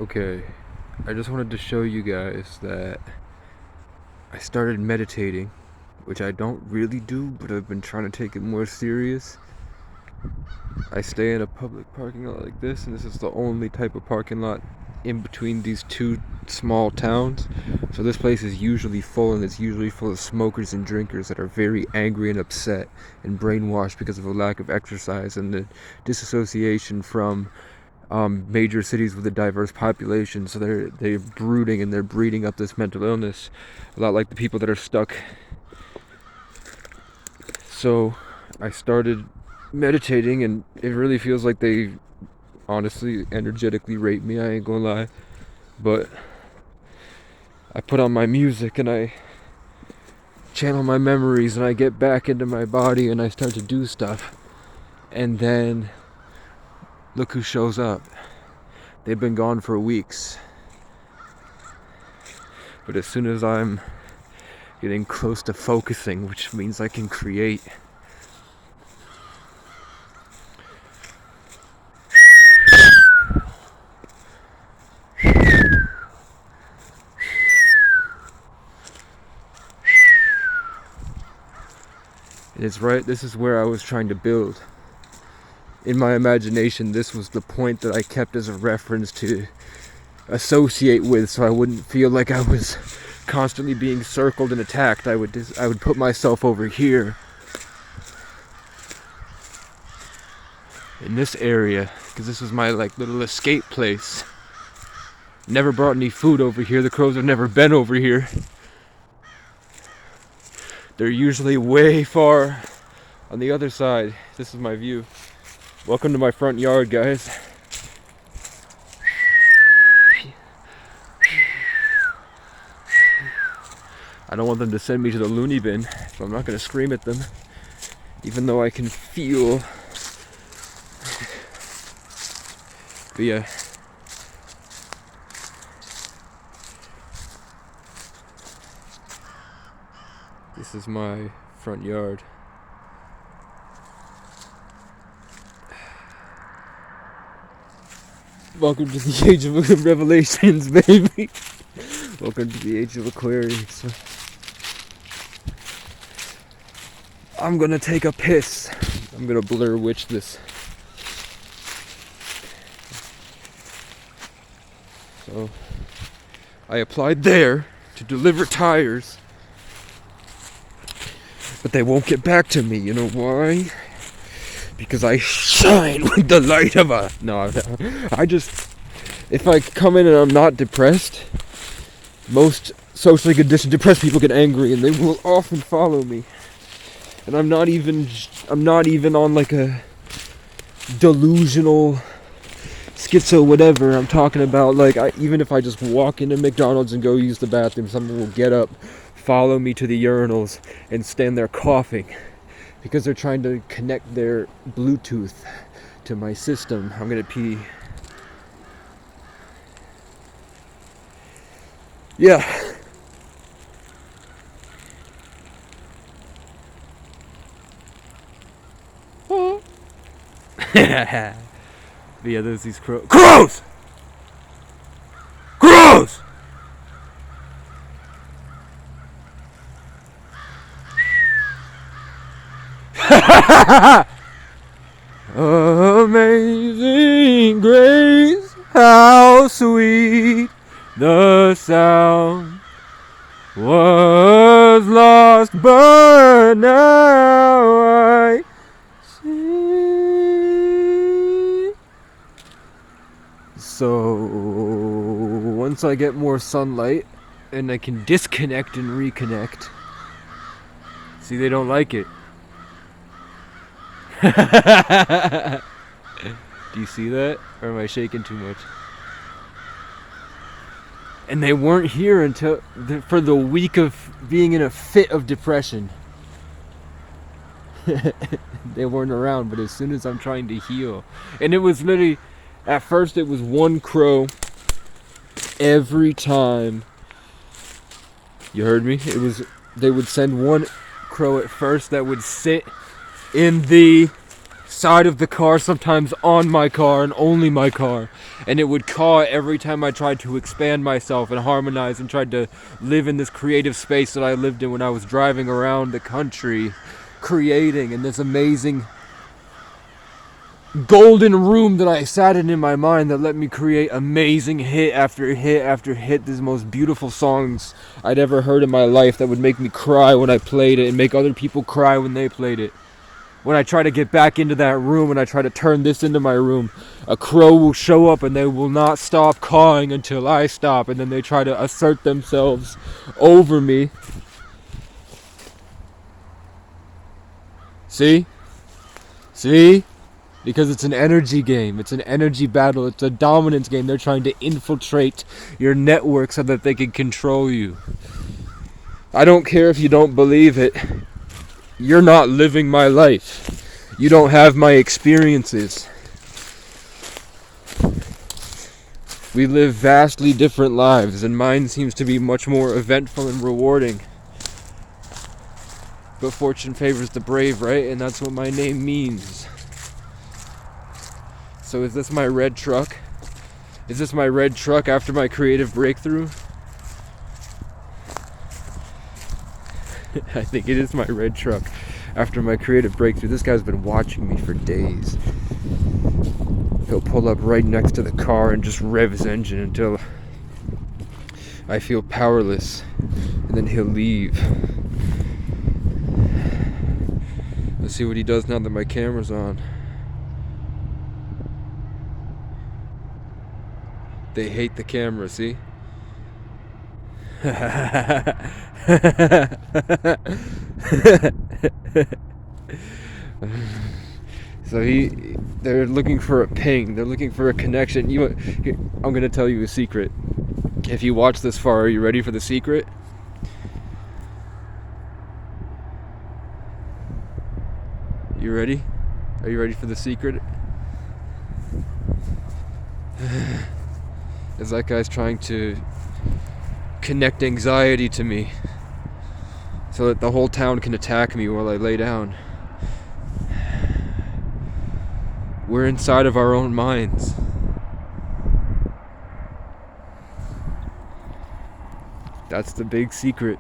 Okay, I just wanted to show you guys that I started meditating, which I don't really do, but I've been trying to take it more serious. I stay in a public parking lot like this, and this is the only type of parking lot in between these two small towns. So this place is usually full, and it's usually full of smokers and drinkers that are very angry and upset and brainwashed because of a lack of exercise and the disassociation from major cities with a diverse population. So they're brooding and they're breeding up this mental illness, a lot like the people that are stuck. So I started meditating, and it really feels like they honestly energetically rape me. I ain't gonna lie, but I put on my music and I channel my memories and I get back into my body and I start to do stuff, and then look who shows up. They've been gone for weeks. But as soon as I'm getting close to focusing, which means I can create, it's right, this is where I was trying to build. In my imagination, this was the point that I kept as a reference to associate with, so I wouldn't feel like I was constantly being circled and attacked. I would put myself over here in this area, because this was my like little escape place. Never brought any food over here. The crows have never been over here. They're usually way far on the other side. This is my view. Welcome to my front yard, guys. I don't want them to send me to the loony bin, so I'm not going to scream at them, even though I can feel. But yeah. This is my front yard. Welcome to the age of revelations, baby. Welcome to the age of Aquarius. I'm gonna take a piss. I'm gonna Blair Witch this. So, I applied there to deliver tires, but they won't get back to me. You know why? Because I shine with the light of a... No, I just... If I come in and I'm not depressed, most socially conditioned depressed people get angry and they will often follow me. And I'm not even on like a delusional schizo whatever. I'm talking about like, even if I just walk into McDonald's and go use the bathroom, someone will get up, follow me to the urinals, and stand there coughing because they're trying to connect their Bluetooth to my system. I'm gonna pee. Yeah. Yeah, there's these crows. Crows! Crows! Amazing grace, how sweet the sound was lost, but now I see. So once I get more sunlight and I can disconnect and reconnect. See, they don't like it. Do you see that? Or am I shaking too much? And they weren't here until for the week of being in a fit of depression. They weren't around, but as soon as I'm trying to heal, and it was literally, at first it was one crow every time. You heard me? They would send one crow at first that would sit in the side of the car, sometimes on my car and only my car. And it would caw every time I tried to expand myself and harmonize and tried to live in this creative space that I lived in when I was driving around the country, creating in this amazing golden room that I sat in my mind that let me create amazing hit after hit after hit. These most beautiful songs I'd ever heard in my life that would make me cry when I played it and make other people cry when they played it. When I try to get back into that room and I try to turn this into my room, a crow will show up and they will not stop cawing until I stop, and then they try to assert themselves over me. See? See? Because it's an energy game. It's an energy battle. It's a dominance game. They're trying to infiltrate your network so that they can control you. I don't care if you don't believe it. You're not living my life. You don't have my experiences. We live vastly different lives, and mine seems to be much more eventful and rewarding. But fortune favors the brave, right? And that's what my name means. So is this my red truck? Is this my red truck after my creative breakthrough? I think it is my red truck after my creative breakthrough. This guy's been watching me for days. He'll pull up right next to the car and just rev his engine until I feel powerless, and then he'll leave. Let's see what he does now that my camera's on. They hate the camera, see? So they're looking for a ping. They're looking for a connection. I'm gonna tell you a secret. If you watch this far, are you ready for the secret? You ready? Are you ready for the secret? Is that guy's trying to connect anxiety to me so that the whole town can attack me while I lay down. We're inside of our own minds. That's the big secret.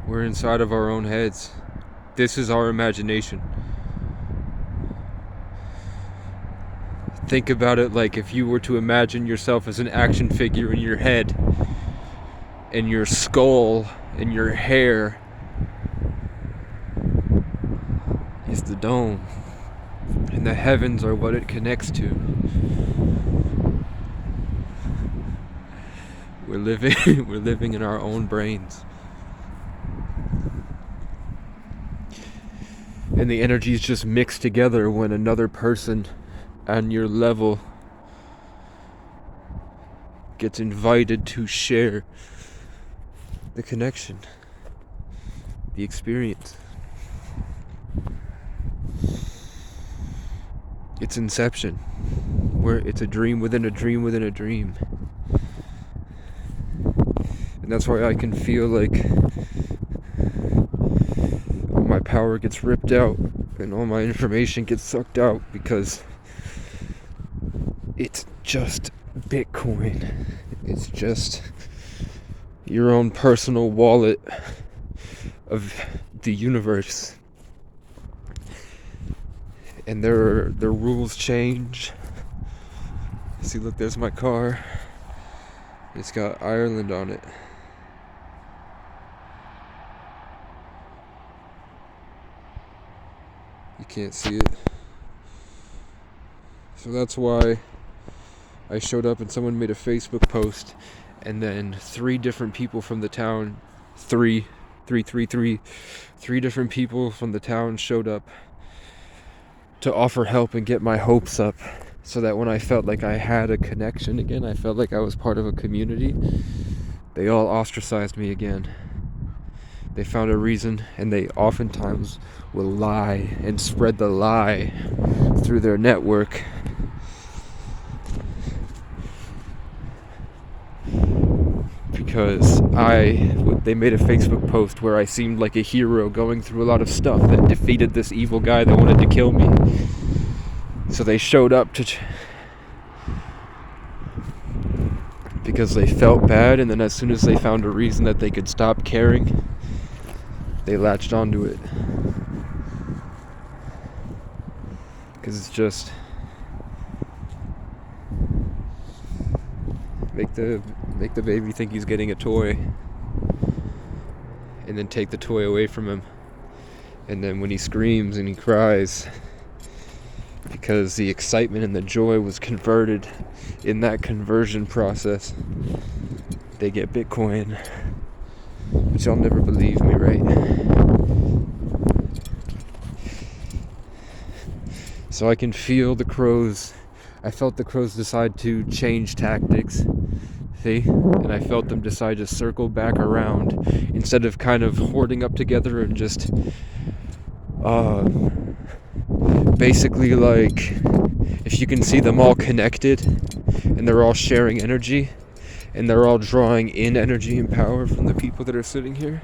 We're inside of our own heads. This is our imagination. Think about it like if you were to imagine yourself as an action figure in your head, and your skull and your hair is the dome, and the heavens are what it connects to. We're living in our own brains. And the energies just mix together when another person on your level gets invited to share the connection, the experience. It's inception, where it's a dream within a dream within a dream. And that's why I can feel like my power gets ripped out and all my information gets sucked out, because it's just Bitcoin. It's just your own personal wallet of the universe. And the rules change. See, look, there's my car. It's got Ireland on it. You can't see it. So that's why I showed up and someone made a Facebook post, and then three different people from the town, three different people from the town showed up to offer help and get my hopes up, so that when I felt like I had a connection again, I felt like I was part of a community, they all ostracized me again. They found a reason, and they oftentimes will lie and spread the lie through their network. Because they made a Facebook post where I seemed like a hero going through a lot of stuff that defeated this evil guy that wanted to kill me. So they showed up because they felt bad, and then as soon as they found a reason that they could stop caring, they latched onto it. Because it's just make the baby think he's getting a toy, and then take the toy away from him. And then when he screams and he cries, because the excitement and the joy was converted in that conversion process, they get Bitcoin. But y'all never believe me, right? So I can feel the crows. I felt the crows decide to change tactics. See? And I felt them decide to circle back around instead of kind of hoarding up together and just basically, like, if you can see them all connected and they're all sharing energy and they're all drawing in energy and power from the people that are sitting here,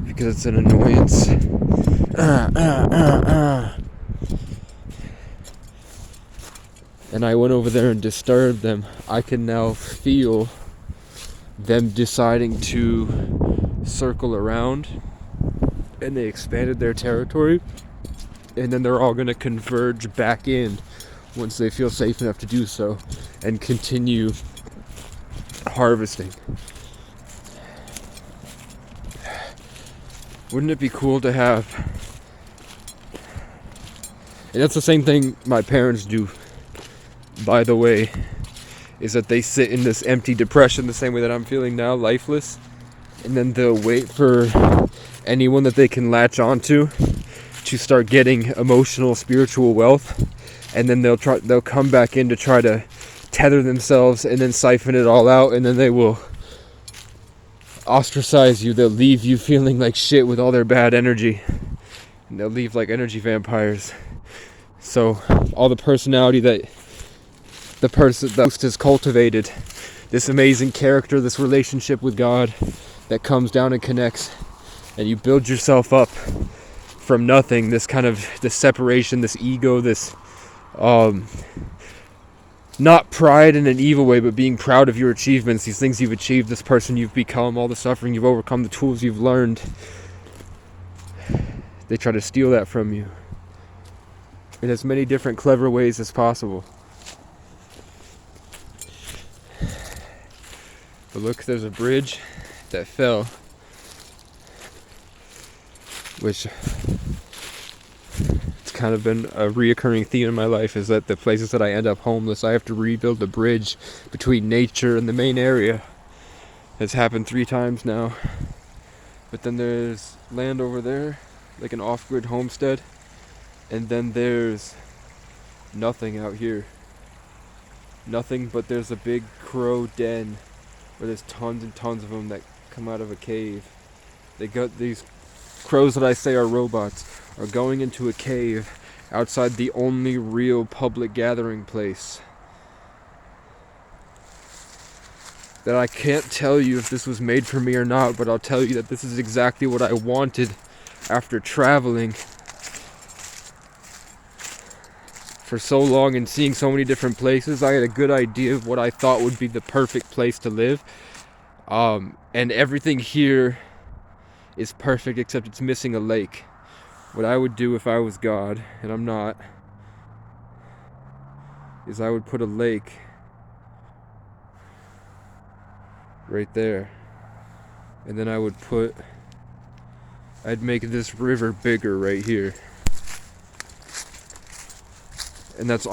because it's an annoyance. And I went over there and disturbed them. I can now feel them deciding to circle around, and they expanded their territory, and then they're all going to converge back in once they feel safe enough to do so and continue harvesting. Wouldn't it be cool to have? And that's the same thing my parents do, by the way, is that they sit in this empty depression the same way that I'm feeling now, lifeless, and then they'll wait for anyone that they can latch onto to start getting emotional, spiritual wealth, and then they'll come back in to try to tether themselves and then siphon it all out, and then they will ostracize you. They'll leave you feeling like shit with all their bad energy, and they'll leave like energy vampires. So all the personality that the host has cultivated, this amazing character, this relationship with God that comes down and connects, and you build yourself up from nothing, this separation, this ego, this not pride in an evil way, but being proud of your achievements, these things you've achieved, this person you've become, all the suffering you've overcome, the tools you've learned. They try to steal that from you in as many different clever ways as possible. But look, there's a bridge that fell, which it's kind of been a reoccurring theme in my life, is that the places that I end up homeless, I have to rebuild the bridge between nature and the main area. It's happened 3 times now. But then there's land over there, like an off-grid homestead, and then there's nothing out here. Nothing, but there's a big crow den where there's tons and tons of them that come out of a cave. They got these crows that I say are robots are going into a cave outside the only real public gathering place. That I can't tell you if this was made for me or not, but I'll tell you that this is exactly what I wanted after traveling for so long and seeing so many different places. I had a good idea of what I thought would be the perfect place to live. And everything here is perfect except it's missing a lake. What I would do if I was God, and I'm not, is I would put a lake right there. And then I'd make this river bigger right here. And that's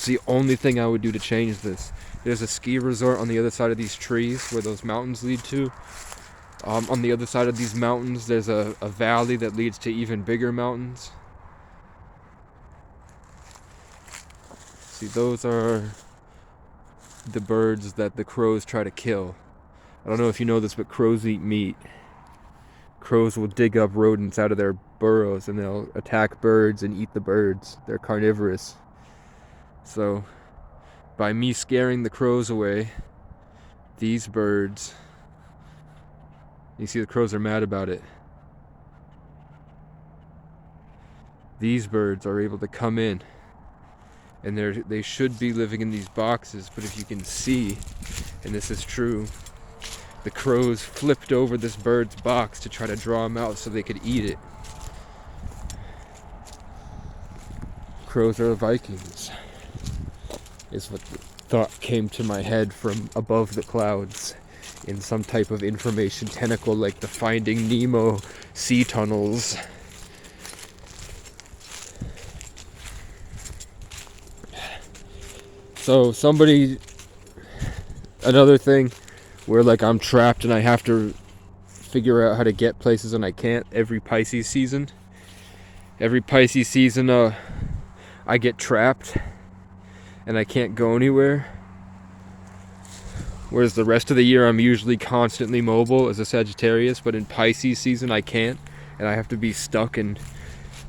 the only thing I would do to change this. There's a ski resort on the other side of these trees where those mountains lead to. On the other side of these mountains, there's a valley that leads to even bigger mountains. See, those are the birds that the crows try to kill. I don't know if you know this, but crows eat meat. Crows will dig up rodents out of their burrows and they'll attack birds and eat the birds. They're carnivorous. So, by me scaring the crows away, these birds, you see the crows are mad about it. These birds are able to come in, and they should be living in these boxes, but if you can see, and this is true, the crows flipped over this bird's box to try to draw him out so they could eat it. Crows are Vikings, is what the thought came to my head from above the clouds in some type of information tentacle like the Finding Nemo sea tunnels. So another thing where like I'm trapped and I have to figure out how to get places and I can't every Pisces season. Every Pisces season I get trapped and I can't go anywhere. Whereas the rest of the year I'm usually constantly mobile as a Sagittarius, but in Pisces season I can't, and I have to be stuck and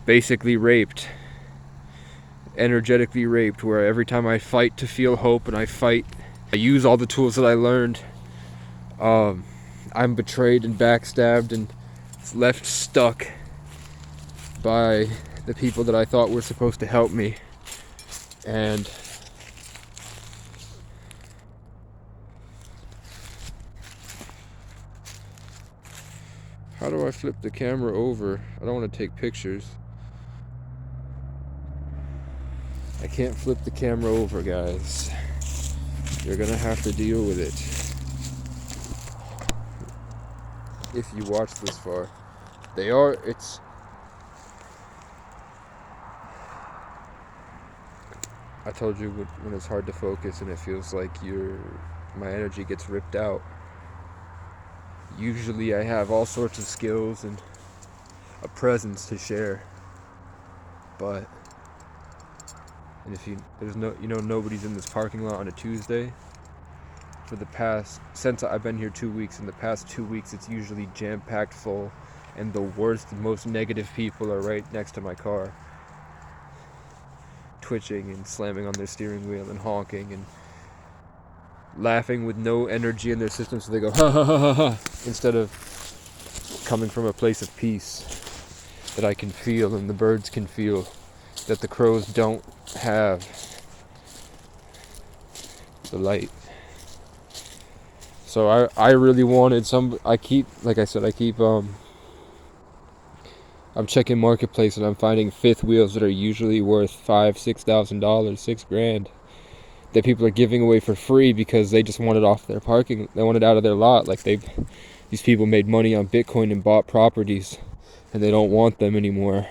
basically raped. Energetically raped, where every time I fight to feel hope and I use all the tools that I learned, I'm betrayed and backstabbed and left stuck by the people that I thought were supposed to help me. And how do I flip the camera over? I don't want to take pictures. I can't flip the camera over, guys. You're gonna have to deal with it if you watch this far. I told you when it's hard to focus and it feels like my energy gets ripped out. Usually I have all sorts of skills and a presence to share, but nobody's in this parking lot on a Tuesday. Since I've been here 2 weeks, in the past 2 weeks it's usually jam-packed full, and the worst and most negative people are right next to my car, twitching and slamming on their steering wheel and honking and laughing with no energy in their system, so they go ha ha ha ha ha, instead of coming from a place of peace that I can feel and the birds can feel, that the crows don't have. The light. So I really wanted I'm checking Marketplace and I'm finding fifth wheels that are usually worth $5,000-$6,000, $6,000, that people are giving away for free because they just want it off their parking. They want it out of their lot. Like these people made money on Bitcoin and bought properties, and they don't want them anymore.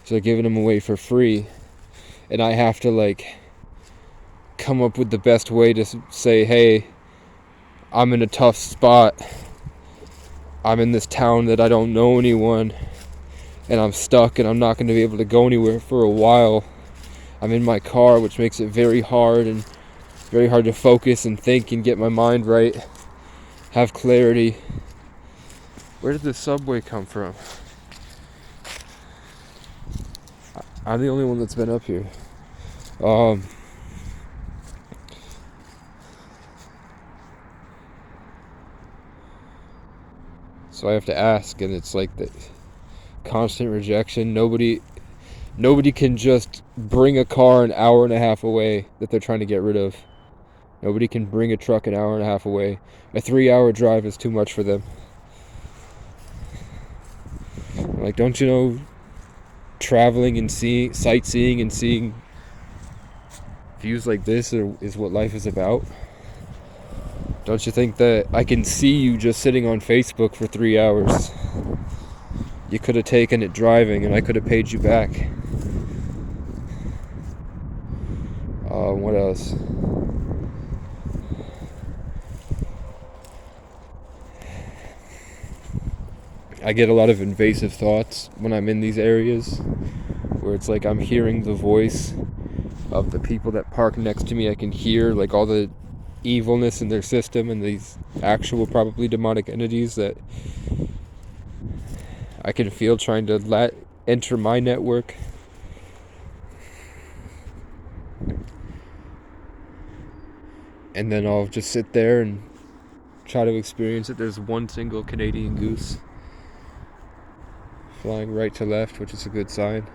So they're giving them away for free, and I have to come up with the best way to say, hey, I'm in a tough spot. I'm in this town that I don't know anyone, and I'm stuck and I'm not going to be able to go anywhere for a while. I'm in my car, which makes it very hard to focus and think and get my mind right, have clarity. Where did the subway come from? I'm the only one that's been up here. So I have to ask, and it's like the constant rejection. Nobody can just bring a car an hour and a half away that they're trying to get rid of. Nobody can bring a truck an hour and a half away. A 3-hour drive is too much for them. Like, don't you know, traveling and sightseeing and seeing views like this is what life is about? Don't you think that I can see you just sitting on Facebook for 3 hours? You could have taken it driving and I could have paid you back. What else? I get a lot of invasive thoughts when I'm in these areas, where it's like I'm hearing the voice of the people that park next to me. I can hear all the evilness in their system and these actual probably demonic entities that I can feel trying to let enter my network. And then I'll just sit there and try to experience it. There's one single Canadian goose flying right to left, which is a good sign.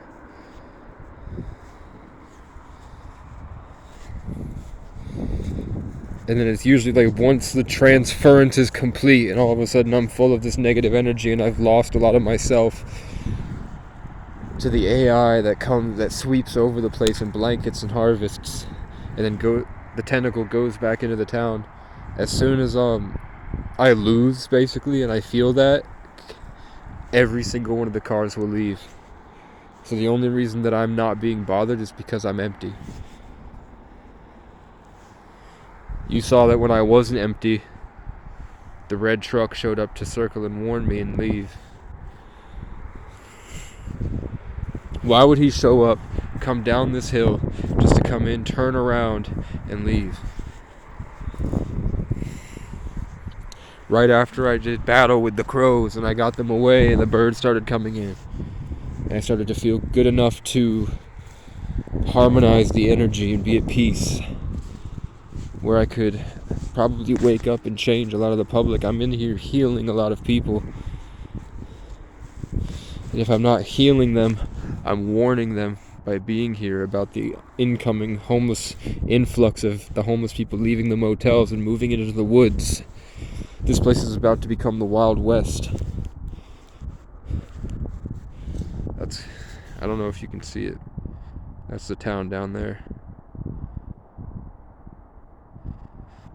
And then it's usually like once the transference is complete and all of a sudden I'm full of this negative energy and I've lost a lot of myself to the AI that sweeps over the place and blankets and harvests, and then the tentacle goes back into the town. As soon as I lose basically and I feel that, every single one of the cars will leave. So the only reason that I'm not being bothered is because I'm empty. You saw that when I wasn't empty, the red truck showed up to circle and warn me and leave. Why would he show up, come down this hill, just to come in, turn around, and leave? Right after I did battle with the crows and I got them away, the birds started coming in. And I started to feel good enough to harmonize the energy and be at peace, where I could probably wake up and change a lot of the public. I'm in here healing a lot of people. And if I'm not healing them, I'm warning them by being here about the incoming homeless influx of the homeless people leaving the motels and moving into the woods. This place is about to become the Wild West. I don't know if you can see it. That's the town down there.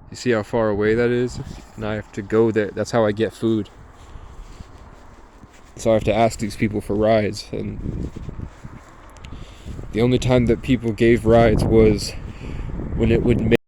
You see how far away that is? And I have to go there. That's how I get food. So I have to ask these people for rides. And the only time that people gave rides was when it would make